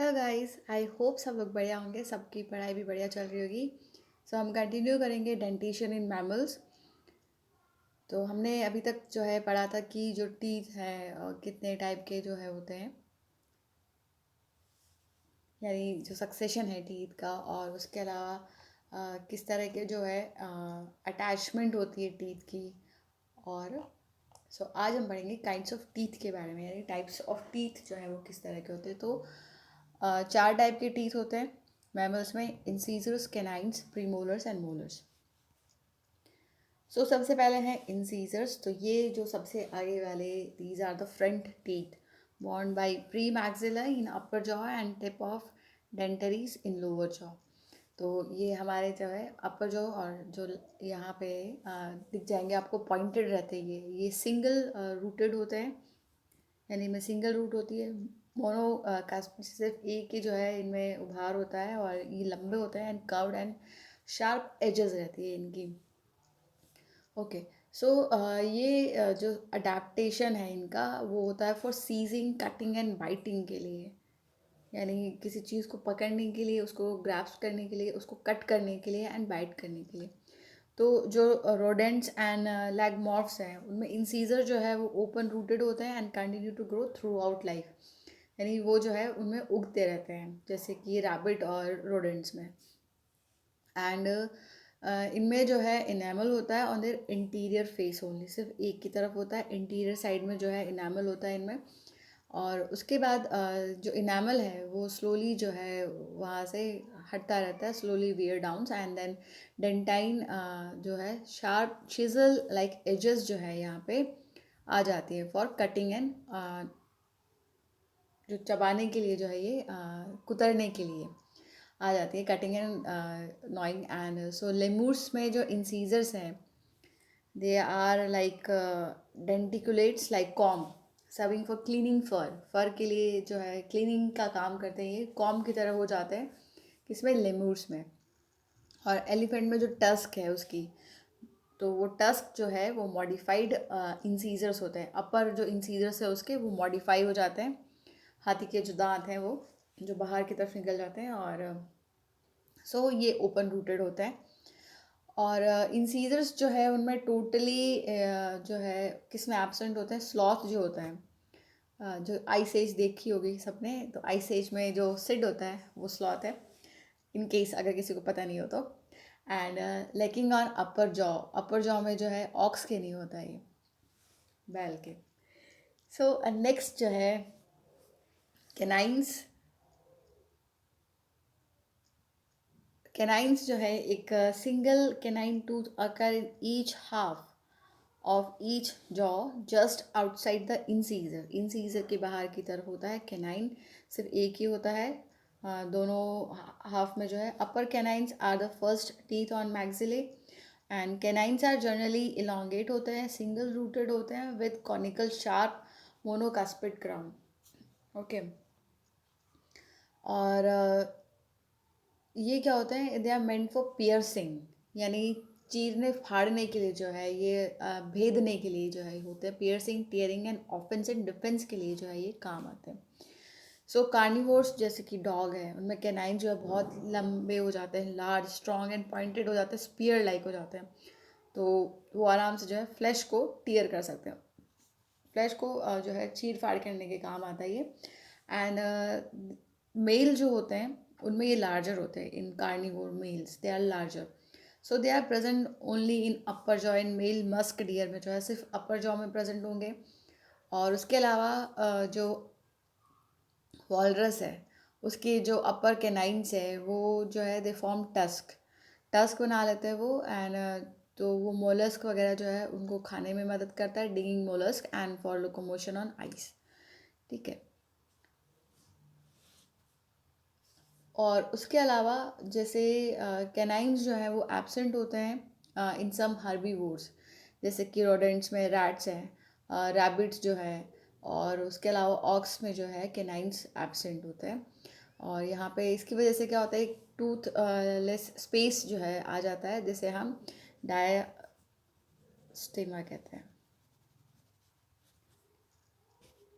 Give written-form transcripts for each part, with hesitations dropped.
Hello guys, I hope सब लोग बढ़िया होंगे। सबकी पढ़ाई भी बढ़िया चल रही होगी। हम कंटिन्यू करेंगे डेंटिशन इन मैमल्स। तो हमने अभी तक जो है पढ़ा था कि जो टीथ है कितने टाइप के जो है होते हैं, यानी जो सक्सेशन है टीथ का, और उसके अलावा किस तरह के जो है अटैचमेंट होती है टीथ की। और आज हम पढ़ेंगे काइंड्स ऑफ टीथ के बारे में, यानी टाइप्स ऑफ टीथ जो है वो किस तरह के होते हैं। तो चार टाइप के टीथ होते हैं मैमल्स में: incisors, canines, premolars and molars. सबसे पहले हैं इंसीजर्स। तो ये जो सबसे आगे वाले, these are the front teeth borne by premaxilla in upper jaw and tip of dentaries in lower jaw. तो ये हमारे जो है अपर जॉ, और जो यहाँ पे दिख जाएंगे आपको पॉइंटेड रहते हैं, ये सिंगल रूटेड होते हैं, यानी इनमें सिंगल रूट होती है। मोनो कास्प सिर्फ एक ही जो है इनमें उभार होता है, और ये लंबे होते हैं and curved and sharp edges रहती है इनकी। ओके। ये जो अडेप्टेशन है इनका, वो होता है for seizing, cutting and biting के लिए, यानी किसी चीज़ को पकड़ने के लिए, उसको ग्रैप्स करने के लिए, उसको कट करने के लिए एंड बाइट करने के लिए। तो जो रोडेंट्स एंड लैगमॉर्फ्स हैं, उनमें इंसीजर जो है वो ओपन रूटेड होते हैं and continue to grow throughout life, यानी वो जो है उनमें उगते रहते हैं, जैसे कि रैबिट और रोडेंट्स में। एंड इनमें जो है इनेमल होता है on their interior face only, सिर्फ एक की तरफ होता है, इंटीरियर साइड में जो है इनेमल होता है इनमें। और उसके बाद जो इनेमल है वो स्लोली जो है वहाँ से हटता रहता है, slowly wear downs, and then dentine जो है शार्प चिजल लाइक एजेस जो है यहाँ पे आ जाती है फॉर कटिंग एंड जो चबाने के लिए जो है ये कुतरने के लिए आ जाती है, cutting and gnawing. And lemurs में जो इंसीजर्स हैं, they are like denticulates like comb serving for cleaning fur के लिए जो है क्लीनिंग का काम करते हैं, ये कॉम की तरह हो जाते हैं किसमें, लेमूर्स में। और एलिफेंट में जो टस्क है उसकी, तो वो टस्क जो है वो मॉडिफाइड इंसीजर्स होते हैं, अपर जो इंसीजर्स है उसके वो मॉडिफाई हो जाते हैं, हाथी के जो दांत हैं वो जो बाहर की तरफ निकल जाते हैं। और ये ओपन रूटेड होता है। और इंसीजर्स जो है उनमें टोटली जो है किस में एब्सेंट होते हैं, स्लॉथ जो होता है। जो आइस एज देखी होगी सबने, तो आइस एज में जो सिड होता है वो स्लॉथ है, इन केस अगर किसी को पता नहीं हो तो। And lacking on upper jaw में जो है ऑक्स के नहीं होता ये, बैल के। नेक्स्ट जो है कैनाइन्स। कैनाइन्स जो है एक single canine tooth occur in each half of each jaw just outside the incisor. Incisor के बाहर की तरफ होता है कैनाइन, सिर्फ एक ही होता है दोनों हाफ में जो है। Upper canines are the first teeth on maxillae, and canines are generally elongate होते हैं, सिंगल रूटेड होते हैं with conical sharp monocuspid crown. Okay. और ये क्या होते हैं, they are meant for piercing, यानी चीरने फाड़ने के लिए जो है ये भेदने के लिए जो है होते हैं, piercing, tearing and offence and defence के लिए जो है ये काम आते हैं। कार्निवोर्स जैसे कि डॉग है, उनमें कैनाइन जो है बहुत लंबे हो जाते हैं, लार्ज, स्ट्रॉन्ग एंड पॉइंटेड हो जाते हैं, स्पीयर लाइक हो जाते हैं। तो वो आराम से जो है फ्लैश को टीयर कर सकते हैं, फ्लैश को जो है चीर फाड़ करने के काम आता है ये। एंड मेल जो होते हैं उनमें ये लार्जर होते हैं, in carnivore males they are larger. They are present only in upper jaw. In male musk deer में जो है सिर्फ अपर जॉ में प्रेजेंट होंगे। और उसके अलावा जो वॉलरस है उसके जो अपर कैनाइन्स है वो जो है दे फॉर्म टस्क, टस्क बना लेते हैं वो। एंड तो वो मोलस्क वगैरह जो है उनको खाने में मदद करता है, digging mollusc and for locomotion on ice. ठीक है। और उसके अलावा जैसे कैनाइन्स जो हैं वो एब्सेंट होते हैं इन सम हर्बीवोर्स, जैसे कि रोडेंट्स में रैट्स हैं, रैबिट्स जो है। और उसके अलावा ऑक्स में जो है कैनाइन्स एब्सेंट होते हैं। और यहाँ पे इसकी वजह से क्या होता है, एक टूथ लेस स्पेस जो है आ जाता है, जिसे हम डायस्टेमा कहते हैं,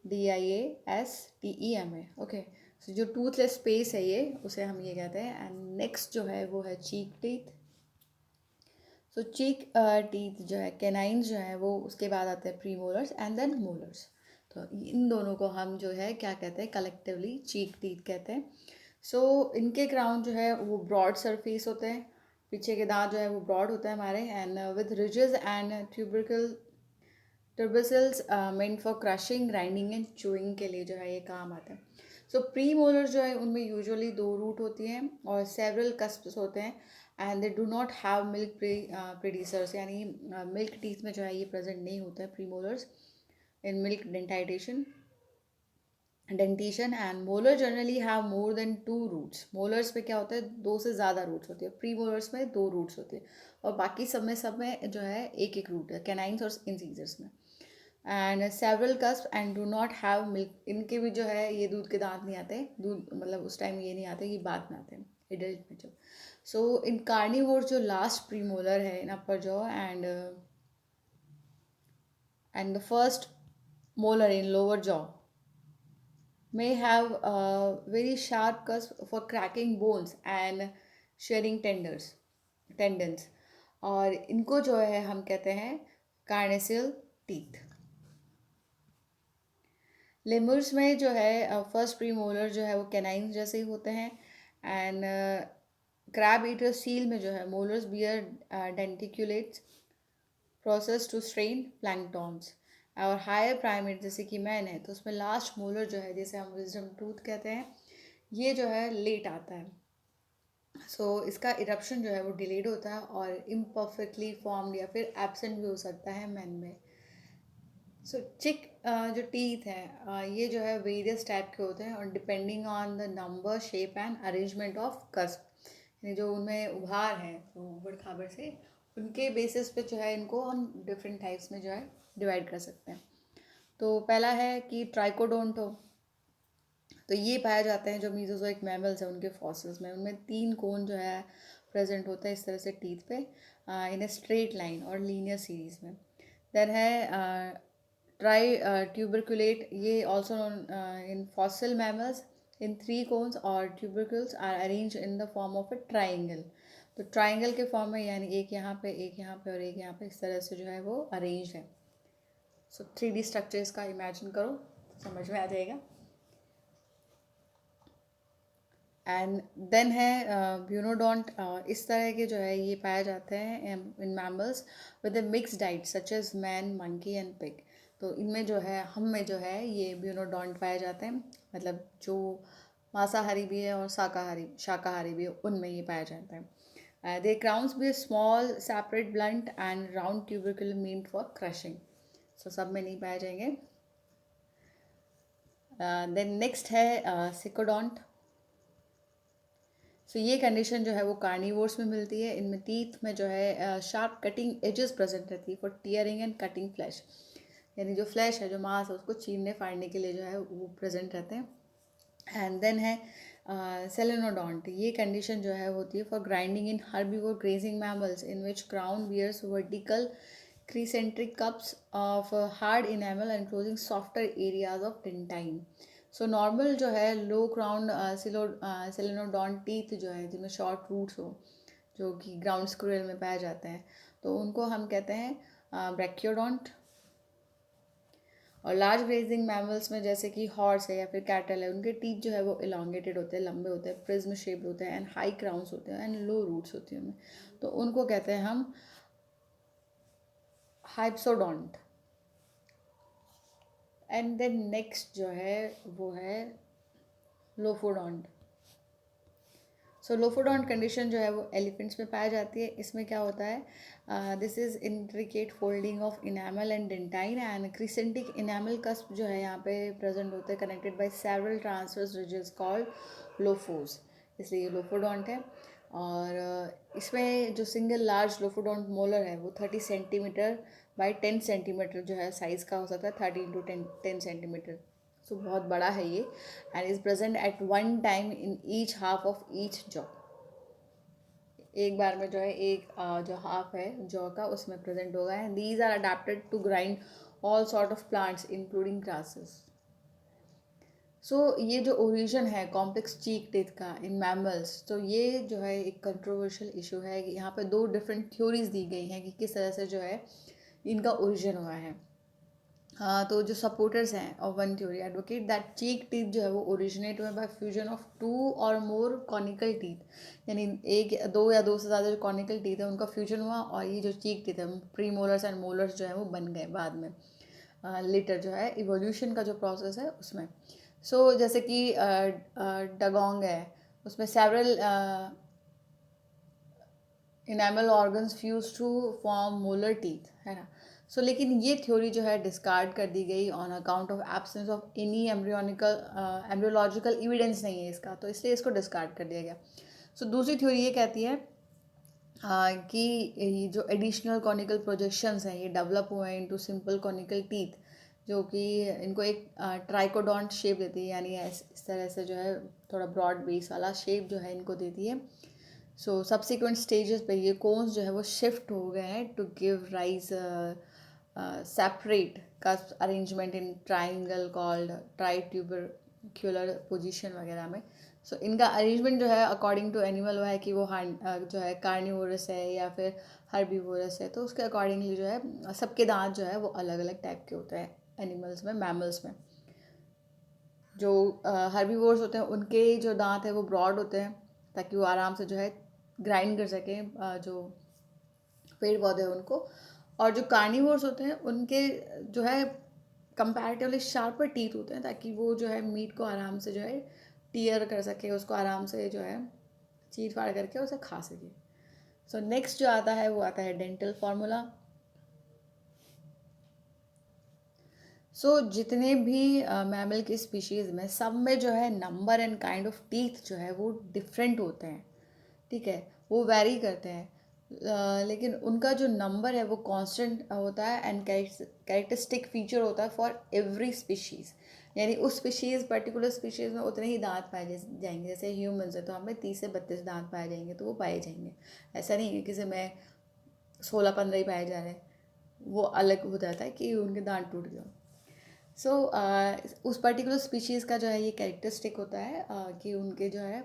DIASTEMA। ओके। So, जो टूथलेस स्पेस है ये, उसे हम ये कहते हैं. एंड नेक्स्ट जो है वो है चीक टीथ. सो चीक टीथ जो है, कैनाइन्स जो है, वो उसके बाद आते हैं प्रीमोलर्स एंड देन मोलर्स. तो इन दोनों को हम जो है क्या कहते हैं, कलेक्टिवली चीक टीथ कहते हैं. सो इनके क्राउन जो है वो ब्रॉड सरफेस होते हैं. पीछे के दांत जो है वो ब्रॉड होता है हमारे, and with ridges and tubercles meant for crushing, grinding and chewing के लिए जो है ये काम आता है. सो प्री मोलर जो है उनमें यूजुअली 2 रूट होती हैं और सेवरल कस्प्स होते हैं, and they do not have milk predecessors, यानी मिल्क टीथ में जो है ये प्रेजेंट नहीं होता है premolars in milk dentition. And molar generally have more than 2 roots. Molars पे क्या होता है, 2 से ज़्यादा रूट्स होती है. प्री मोलर्स में 2 रूट्स होते हैं और बाकी सब में जो है एक एक रूट है, कैनाइन्स और इंसीजर्स में. And several cusp and do not have milk. इनके भी जो है ये दूध के दांत नहीं आते, दूध मतलब उस टाइम ये नहीं आते, ये बाद में आते हैं एडल्ट में जब. सो इन कार्निवोर जो लास्ट प्रीमोलर है in upper jaw and the first molar in lower jaw may have a very sharp cusp for cracking bones and shearing tendons. और इनको जो है हम कहते हैं कार्नेसियल टीथ. लेमर्स में जो है फर्स्ट प्रीमोलर जो है वो कैनाइन जैसे ही होते हैं. एंड क्रैब ईटर सील में जो है molars bear denticulates process to strain planktons. और हायर प्राइमेट जैसे कि मैन है, तो उसमें लास्ट मोलर जो है, जिसे हम विजडम टूथ कहते हैं, ये जो है लेट आता है. सो इसका इरप्शन जो है वो डिलेड होता है और इम्परफेक्टली फॉर्म्ड या फिर एब्सेंट भी हो सकता है मैन में. सो चिक जो टीथ है ये जो है वेरियस टाइप के होते हैं और depending on the number, shape and arrangement of cusp, यानी जो उनमें उभार है तो ऊबड़ खाबड़ से, उनके बेसिस पे जो है इनको हम डिफरेंट टाइप्स में जो है डिवाइड कर सकते हैं. तो पहला है कि ट्राइकोडोंटो. तो ये पाए जाते हैं जो मीजोजोइक मैमल्स हैं उनके फॉसिल्स में. उनमें 3 कोन जो है प्रेजेंट होता है इस तरह से टीथ पे इन ए स्ट्रेट लाइन और लीनियर सीरीज में. देन है ट्राई ट्यूबरकुलेट. ये also known in fossil mammals in 3 cones और tubercles are arrange in the form of a triangle. तो ट्राइंगल के फॉर्म में, यानी एक यहाँ पे, एक यहाँ पे और एक यहाँ पे, इस तरह से जो है वो अरेंज है. सो 3D स्ट्रक्चर इसका इमेजिन करो, समझ में आ जाएगा. एंड देन है ब्यूनोडोंट. इस तरह के जो है ये पाए जाते हैं in mammals with a mix diet such as man, monkey and pig. तो इनमें जो है, हम में जो है ये ब्यूनोडोंट पाए जाते हैं, मतलब जो मांसाहारी भी है और शाकाहारी भी है, उनमें ये पाया जाता है. दे क्राउन्स भी small separate blunt and round tubercle meant for crushing. So सब में नहीं पाए जाएंगे. देन नेक्स्ट है सिकोडोंट. सो ये कंडीशन जो है वो कार्निवोर्स में मिलती है. इनमें टीथ में जो है शार्प कटिंग एजेस प्रेजेंट रहती है for tearing and cutting flash, यानी जो फ्लैश है, जो मांस है, उसको चीरने फाड़ने के लिए जो है वो प्रेजेंट रहते हैं. एंड देन है सेलेनोडोंट. ये कंडीशन जो है होती है for grinding in herbivore grazing mammals in which crown bears vertical crescentric cups of hard enamel enclosing softer areas of dentine. So normal जो है लो क्राउंड सेलेनोडोंट टीथ जो है जिनमें शॉर्ट रूट्स हो, जो कि ग्राउंड स्क्विरल में पाए जाते हैं, तो उनको हम कहते हैं ब्रैकियोडोंट. और लार्ज ग्रेजिंग मैमल्स में जैसे कि हॉर्स है या फिर कैटल है, उनके टीथ जो है वो इलांगेटेड होते हैं, लंबे होते हैं, प्रिज्म शेप्ड होते हैं एंड हाई क्राउन्स होते हैं एंड लो रूट्स होती हैं उनमें, तो उनको कहते हैं हम हाइप्सोडोंट. एंड देन नेक्स्ट जो है वो है लोफोडोंट. सो लोफोडोंट कंडीशन जो है वो एलिफेंट्स में पाई जाती है. इसमें क्या होता है, this is intricate folding of enamel and dentine and crescentic enamel cusp जो है यहाँ पे प्रेजेंट होते हैं connected by several transverse ridges called lophs, इसलिए ये लोफोडोंट है. और इसमें जो सिंगल लार्ज लोफोडोंट मोलर है वो 30 सेंटीमीटर बाई 10 सेंटीमीटर जो है साइज़ का हो सकता है, 30 इंटू 10 सेंटीमीटर. सो बहुत बड़ा है ये. And is present at one time in each half of each jaw. एक बार में जो है एक जो हाफ है जॉ का उसमें प्रेजेंट होगा. And these are adapted to grind all sort of plants including grasses. So ये जो ओरिजिन है कॉम्प्लेक्स चीक टीथ का इन मैमल्स, तो ये जो है एक कंट्रोवर्शियल इशू है कि यहाँ पे दो डिफरेंट थ्योरीज दी गई हैं कि किस तरह से जो है इनका ओरिजिन हुआ है। हाँ, तो जो सपोर्टर्स हैं of one theory advocate that cheek teeth जो है वो ओरिजिनेट हुए बाय फ्यूजन ऑफ टू और मोर कॉनिकल टीथ, यानी एक दो या दो से ज़्यादा जो कॉनिकल टीथ है उनका फ्यूजन हुआ और ये जो चीक टीथ है प्री मोलर्स एंड मोलर्स जो है वो बन गए बाद में लेटर जो है इवोल्यूशन का जो प्रोसेस है उसमें। जैसे कि डगोंग है, उसमें several enamel organs fuse to form molar teeth, है ना। लेकिन ये थ्योरी जो है डिस्कार्ड कर दी गई on account of absence of any embryological evidence नहीं है इसका, तो इसलिए इसको डिस्कार्ड कर दिया गया। दूसरी थ्योरी ये कहती है कि ये जो एडिशनल कॉनिकल प्रोजेक्शंस हैं ये डेवलप हुए हैं इनटू सिंपल कॉनिकल टीथ, जो कि इनको एक ट्राइकोडोंट शेप देती है, यानी इस तरह से जो है थोड़ा ब्रॉड बेस वाला शेप जो है इनको देती है। सब्सिक्वेंट स्टेजेस पे ये कोन्स जो है वो शिफ्ट हो गए हैं to give rise separate cusp arrangement in triangle called tritubercular position वगैरह में। इनका अरेंजमेंट जो है अकॉर्डिंग टू एनिमल वो है कि वो जो है कार्निवोरस है या फिर हर्बीवोरस है, तो उसके अकॉर्डिंगली जो है सबके दांत जो है वो अलग अलग टाइप के होते हैं एनिमल्स में, मैमल्स में। जो हर्बीवोर्स होते हैं उनके जो दांत है वो ब्रॉड होते हैं ताकि वो आराम से जो है ग्राइंड कर सकें जो पेड़ पौधे हैं उनको। और जो कार्निवोर्स होते हैं उनके जो है कंपैरेटिवली शार्पर टीथ होते हैं ताकि वो जो है मीट को आराम से जो है टीयर कर सके, उसको आराम से जो है चीर फाड़ करके उसे खा सके। नेक्स्ट जो आता है वो आता है डेंटल फार्मूला। जितने भी मैमल की स्पीशीज़ में सब में जो है number and kind of teeth जो है वो डिफरेंट होते हैं, ठीक है, वो वैरी करते हैं। लेकिन उनका जो नंबर है वो कांस्टेंट होता है एंड कैरेक्टरिस्टिक फीचर होता है फॉर एवरी स्पीशीज़, यानी उस स्पीशीज़ पर्टिकुलर स्पीशीज़ में उतने ही दांत पाए जाएंगे। जैसे ह्यूमंस है तो हमें 30 से 32 दांत पाए जाएंगे, तो वो पाए जाएंगे। ऐसा नहीं है किसी में 16-15 ही पाए जा रहे हैं, वो अलग हो जाता है कि उनके दांत टूट गए। उस पर्टिकुलर स्पीशीज़ का जो है ये कैरेक्टरिस्टिक होता है कि उनके जो है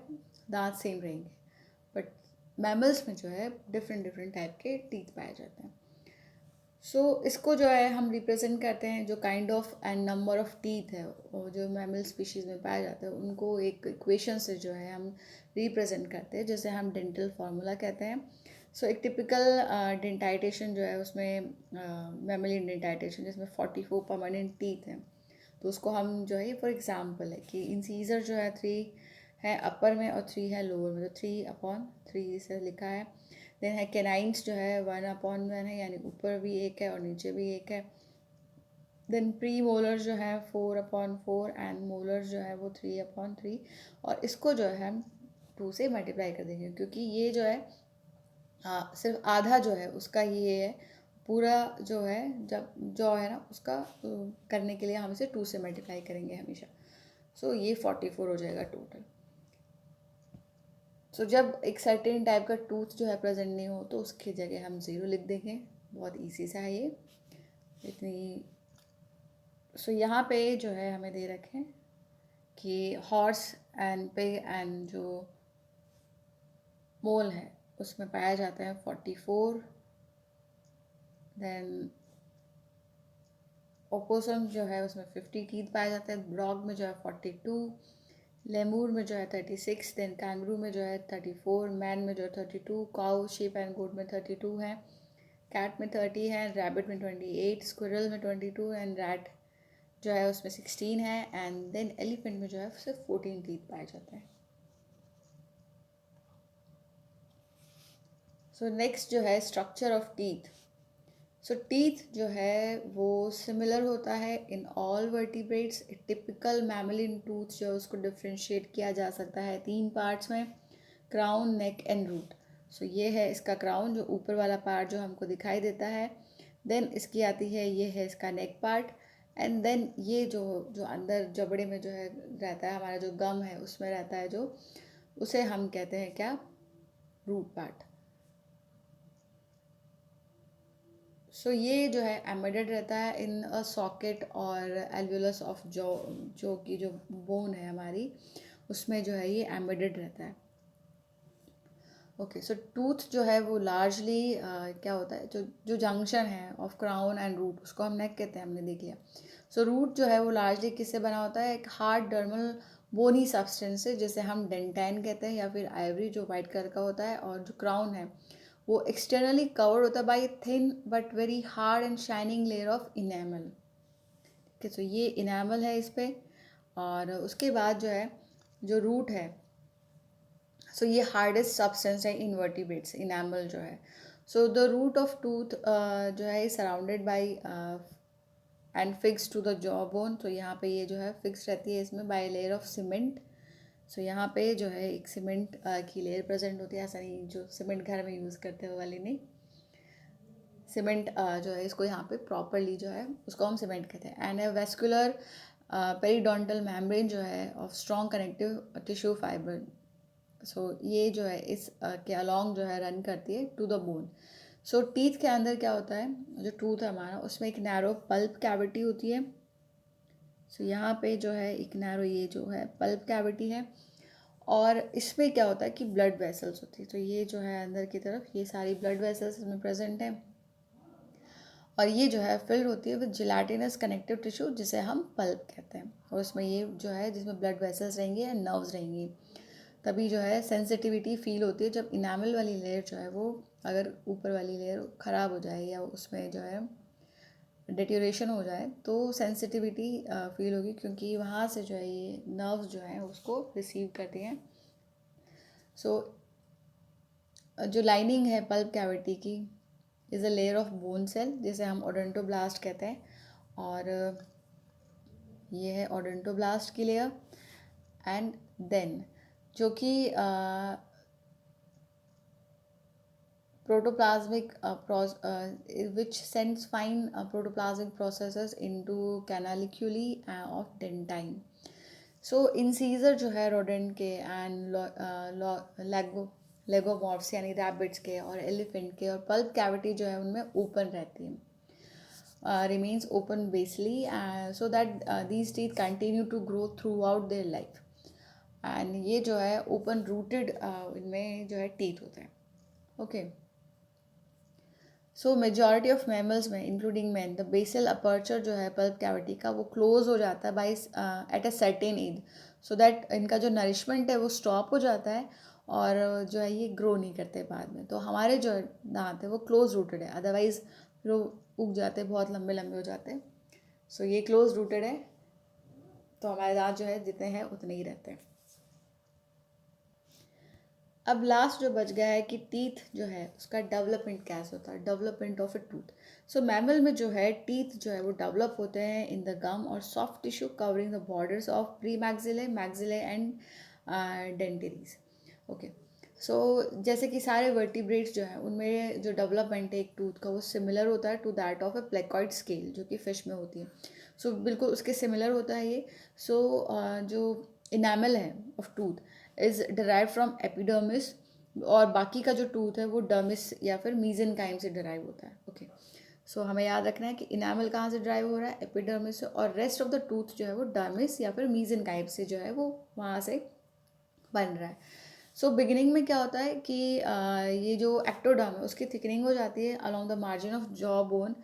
दांत सेम रहेंगे। बट मैमल्स में जो है डिफरेंट डिफरेंट टाइप के टीथ पाए जाते हैं। इसको जो है हम रिप्रेजेंट करते हैं जो kind of and number of teeth है वो जो मैमल स्पीशीज़ में पाए जाते हैं उनको एक इक्वेशन से जो है हम रिप्रेजेंट करते हैं, जैसे हम डेंटल फार्मूला कहते हैं। एक टिपिकल डेंटाइटेशन जो है उसमें मैमलियन डेंटाइटेशन जिसमें 44 परमानेंट टीथ हैं, तो उसको हम जो है फॉर एग्जांपल है कि इंसीजर जो है 3 है अपर में और 3 है लोअर में, तो 3/3 से लिखा है। देन है कैनाइन्स जो है 1/1 है, यानी ऊपर भी एक है और नीचे भी एक है। देन प्री मोलर जो है 4/4 एंड मोलर जो है वो 3/3, और इसको जो है हम 2 से मल्टीप्लाई कर देंगे क्योंकि ये जो है सिर्फ आधा जो है उसका ये है, पूरा जो है जब जो है ना उसका करने के लिए हम इसे 2 से मल्टीप्लाई करेंगे हमेशा। ये 44 हो जाएगा टोटल। जब एक सर्टेन टाइप का टूथ जो है प्रेजेंट नहीं हो तो उसकी जगह हम 0 लिख देंगे। बहुत ईजी सा है ये, इतनी। यहाँ पे जो है हमें दे रखे हैं कि हॉर्स एंड पिग एंड जो मोल है उसमें पाया जाता है 44। देन ओपोसम जो है उसमें 50 टीथ पाए जाते हैं। डॉग में जो है 42, लेमूर में जो है 36, देन कैंगरू में जो है 34, मैन में जो है 32, काउ शीप एंड गोट में 32 है, कैट में 30 है, रैबिट में 28, स्क्विरल में 22 एंड रैट जो है उसमें 16 है, एंड देन एलिफेंट में जो है सिर्फ 14 टीथ पाए जाते हैं। नेक्स्ट जो है स्ट्रक्चर ऑफ टीथ। टीथ जो है वो सिमिलर होता है in all vertebrates. Typical mammalian tooth जो है उसको डिफ्रेंशिएट किया जा सकता है 3 पार्ट्स में, क्राउन, नेक एंड रूट। ये है इसका क्राउन जो ऊपर वाला पार्ट जो हमको दिखाई देता है। देन इसकी आती है, ये है इसका नेक पार्ट, एंड देन ये जो जो अंदर जबड़े में जो है रहता है, हमारा जो गम है उसमें रहता है जो, उसे हम कहते हैं क्या, रूट पार्ट। सो ये जो है एम्बेडेड रहता है इन अ सॉकेट और एल्वियोलस ऑफ जॉ, जो कि जो बोन है हमारी, उसमें जो है ये एम्बेडेड रहता है। ओके, सो टूथ जो है वो लार्जली क्या होता है, जो जो जंक्शन है ऑफ क्राउन एंड रूट, उसको हम नेक कहते हैं, हमने देख लिया। सो रूट जो है वो लार्जली किससे बना होता है, एक हार्ड डर्मल बोनी सब्सटेंस से, जिसे हम डेंटाइन कहते हैं या फिर आइवरी, जो वाइट कलर का होता है। और जो क्राउन है वो एक्सटर्नली कवर्ड होता है by thin but very hard and shining layer of enamel. ठीक है, तो ये इनेमल है इस पे। और उसके बाद जो है जो रूट है, सो ये हार्डेस्ट सब्सटेंस है इनवर्टिब्रेट्स, इनेमल जो है। So the root of tooth जो है surrounded by and fix to the jaw bone. तो यहाँ पे ये जो है फिक्स रहती है इसमें बाय लेयर ऑफ सीमेंट। सो यहाँ पे जो है एक सीमेंट की लेयर प्रेजेंट होती है, ऐसा नहीं जो सीमेंट घर में यूज़ करते हो वाली नहीं, सीमेंट जो है इसको यहाँ पे प्रॉपरली जो है उसको हम सीमेंट कहते हैं। And a vascular periodontal membrane जो है of strong connective tissue fibre. So ये जो है इस के अलॉन्ग जो है रन करती है to the bone. So teeth के अंदर क्या होता है, जो टूथ है हमारा, उसमें एक नैरो पल्प कैविटी होती है। सो यहाँ पे जो है एक नैरो ये जो है पल्प कैविटी है। और इसमें क्या होता है कि ब्लड वेसल्स होती है। तो ये जो है अंदर की तरफ ये सारी ब्लड वेसल्स इसमें प्रेजेंट है। और ये जो है फिल्ड होती है विद जिलेटिनस कनेक्टिव टिश्यू, जिसे हम पल्प कहते हैं। और उसमें ये जो है जिसमें ब्लड वेसल्स रहेंगे या नर्व्स रहेंगी, तभी जो है सेंसिटिविटी फील होती है। जब इनामल वाली लेयर जो है वो अगर ऊपर वाली लेयर ख़राब हो जाए या उसमें जो है डिटेरियोरेशन हो जाए तो सेंसिटिविटी फील होगी, क्योंकि वहाँ से जो है ये नर्व्स जो हैं उसको रिसीव करती हैं। सो जो लाइनिंग है पल्प कैविटी की is a layer of bone cell, जिसे हम ओडोंटोब्लास्ट कहते हैं। और ये है ओडोंटोब्लास्ट की लेयर। एंड देन जो कि protoplasmic which sends fine protoplasmic processes into canaliculi of dentine. So incisor जो है रोडेंट के एंड लेगोमॉर्फ्स यानी रैबिट्स के और एलिफेंट के, और पल्प कैविटी जो है उनमें ओपन रहती है, remains open basally, so that these teeth continue to grow throughout their life. And ये जो है ओपन रूटेड इनमें जो है टीथ होते हैं। Okay, so majority of mammals में including man the basal aperture जो है पल्प कैविटी का वो क्लोज हो जाता है by at a certain age, so that इनका जो नरिशमेंट है वो स्टॉप हो जाता है और जो है ये ग्रो नहीं करते बाद में। तो हमारे जो दांत है वो क्लोज रूटेड है, अदरवाइज फिर वो उग जाते हैं, बहुत लंबे लंबे हो जाते हैं। सो ये क्लोज रूटेड है, तो हमारे दांत जो है जितने हैं उतने ही रहते हैं। अब लास्ट जो बच गया है कि टीथ जो है उसका डेवलपमेंट कैसे होता है, development of A tooth. So mammal में जो है टीथ जो है वो डेवलप होते हैं इन द गम और soft tissue covering the borders of premaxillae, maxillae and dentaries. Okay, so जैसे कि सारे वर्टिब्रेट्स जो हैं उनमें जो डेवलपमेंट है एक टूथ का वो सिमिलर होता है to that of a placoid scale, जो कि फिश में होती है। सो बिल्कुल उसके सिमिलर होता है ये। सो जो इनामल है of tooth is derive from epidermis, और बाकी का जो टूथ है वो डर्मिस या फिर मीजेनकाइम से डिराइव होता है। ओके, सो हमें याद रखना है कि इनामल कहाँ से ड्राइव हो रहा है, एपिडर्मिस से, और रेस्ट ऑफ द टूथ जो है वो डर्मिस या फिर मीजेनकाइम से जो है वो वहाँ से बन रहा है। सो बिगिनिंग में क्या होता है कि ये जो एक्टोडर्म है उसकी थिकनिंग हो जाती है along the margin of jaw bone,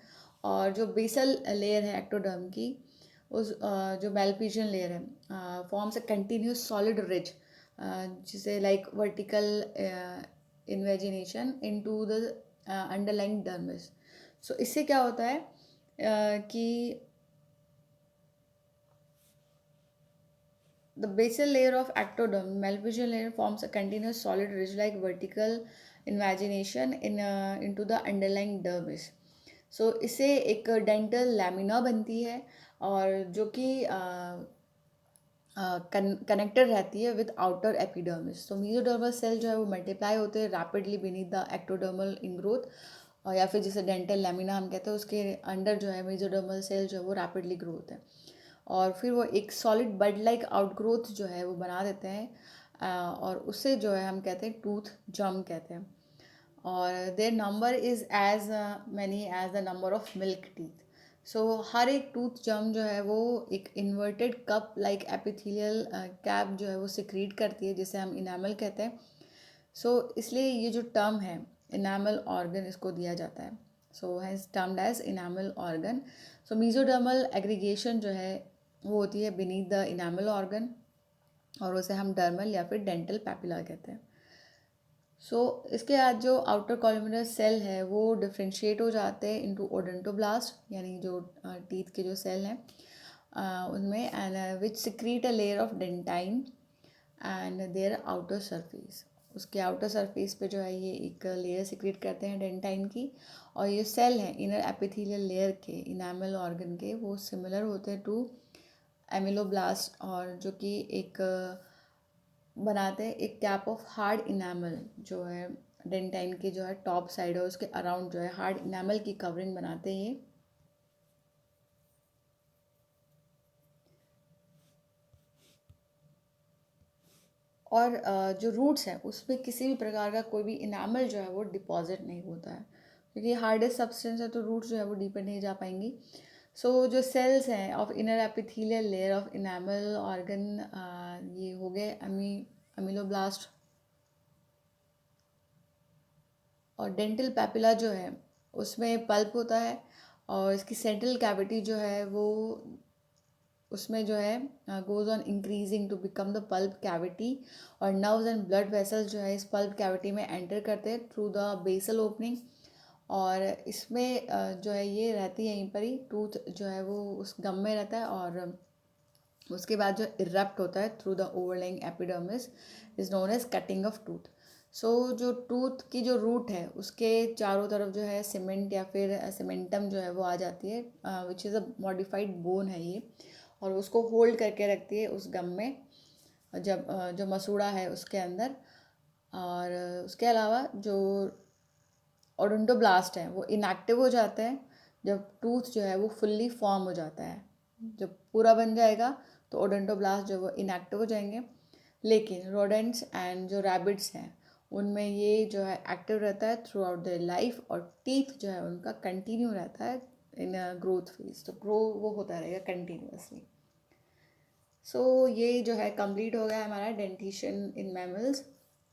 और जो बेसल लेयर है एक्टोडर्म की उस जो मेलपीजियन लेयर है forms a continuous solid ridge, जिसे like vertical invagination into the underlying dermis. So इससे क्या होता है कि the basal layer of ectoderm, malpighian layer, forms a continuous solid ridge-like vertical invagination into the underlying dermis. So इससे एक dental lamina बनती है और जो कि कनेक्टेड रहती है विद आउटर एपिडर्मिस। तो मीजोडर्मल सेल जो है वो मल्टीप्लाई होते हैं rapidly beneath the ectodermal in growth, और या फिर जिसे डेंटल लैमिना हम कहते हैं उसके अंडर जो है मीजोडर्मल सेल जो है वो रैपिडली ग्रो होते हैं, और फिर वो एक सॉलिड बड लाइक आउटग्रोथ जो है वो बना देते हैं, और उससे जो है हम कहते हैं टूथ जम कहते हैं। और their number is as many as the number of milk teeth. So हर एक टूथ जर्म जो है वो एक inverted cup like epithelial cap जो है वो सिक्रीट करती है, जिसे हम इनामल कहते हैं। सो इसलिए ये जो टर्म है इनामल ऑर्गन, इसको दिया जाता है। So has termed as enamel organ. So mesodermal aggregation जो है वो होती है बीनीथ द इनामल ऑर्गन, और उसे हम डर्मल या फिर डेंटल पैपिला कहते हैं। सो इसके बाद जो आउटर कॉलमनर सेल है वो डिफ्रेंशिएट हो जाते हैं इनटू ओडोंटोब्लास्ट, यानी जो टीथ के जो सेल हैं उनमें, and which secrete a layer of dentine and their outer surface. उसके आउटर सरफेस पे जो है ये एक लेयर सिक्रीट करते हैं डेंटाइन की, और ये सेल हैं इनर एपिथेलियल लेयर के इनामल ऑर्गन के, वो सिमिलर होते हैं टू एमिलोब्लास्ट, और जो कि एक बनाते हैं एक कैप ऑफ हार्ड इनामल जो है डेंटाइन के जो है टॉप साइड है उसके अराउंड जो है हार्ड इनामल की कवरिंग बनाते हैं ये। और जो रूट्स हैं उसमें किसी भी प्रकार का कोई भी इनामल जो है वो डिपॉजिट नहीं होता है, क्योंकि हार्डेस्ट सब्सटेंस है तो रूट्स जो है वो डीपर नहीं जा पाएंगी। सो जो सेल्स हैं of inner epithelial layer of enamel organ, ये हो गए अमीलोब्लास्ट। और डेंटल पैपिला जो है उसमें पल्प होता है, और इसकी सेंट्रल कैविटी जो है वो उसमें जो है goes on increasing to become the pulp cavity, और नर्व्स एंड ब्लड वेसल्स जो है इस पल्प कैविटी में एंटर करते हैं थ्रू द बेसल ओपनिंग। और इसमें जो है ये रहती है यहीं पर ही, टूथ जो है वो उस गम में रहता है, और उसके बाद जो इरप्ट होता है through the overlying epidermis is known as cutting of tooth. So जो टूथ की जो रूट है उसके चारों तरफ जो है सीमेंट या फिर सीमेंटम जो है वो आ जाती है, which is a modified bone है ये, और उसको होल्ड करके रखती है उस गम में, जब जो मसूड़ा है उसके अंदर। और उसके अलावा जो ओडोंटोब्लास्ट है वो इनएक्टिव हो जाते हैं जब टूथ जो है वो फुल्ली फॉर्म हो जाता है। जब पूरा बन जाएगा तो ओडोंटोब्लास्ट जो वो इनएक्टिव हो जाएंगे। लेकिन रोडेंट्स एंड जो रैबिट्स हैं उनमें ये जो है एक्टिव रहता है थ्रू आउट देयर लाइफ, और टीथ जो है उनका कंटिन्यू रहता है इन ग्रोथ फेज, तो ग्रो वो होता रहेगा कंटिन्यूअसली। सो ये जो है कंप्लीट हो गया हमारा dentition in mammals.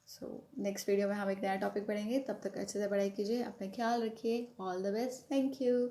So next video में हम एक नया टॉपिक पढ़ेंगे, तब तक अच्छे से पढ़ाई कीजिए, अपना ख्याल रखिए, all the best, thank you.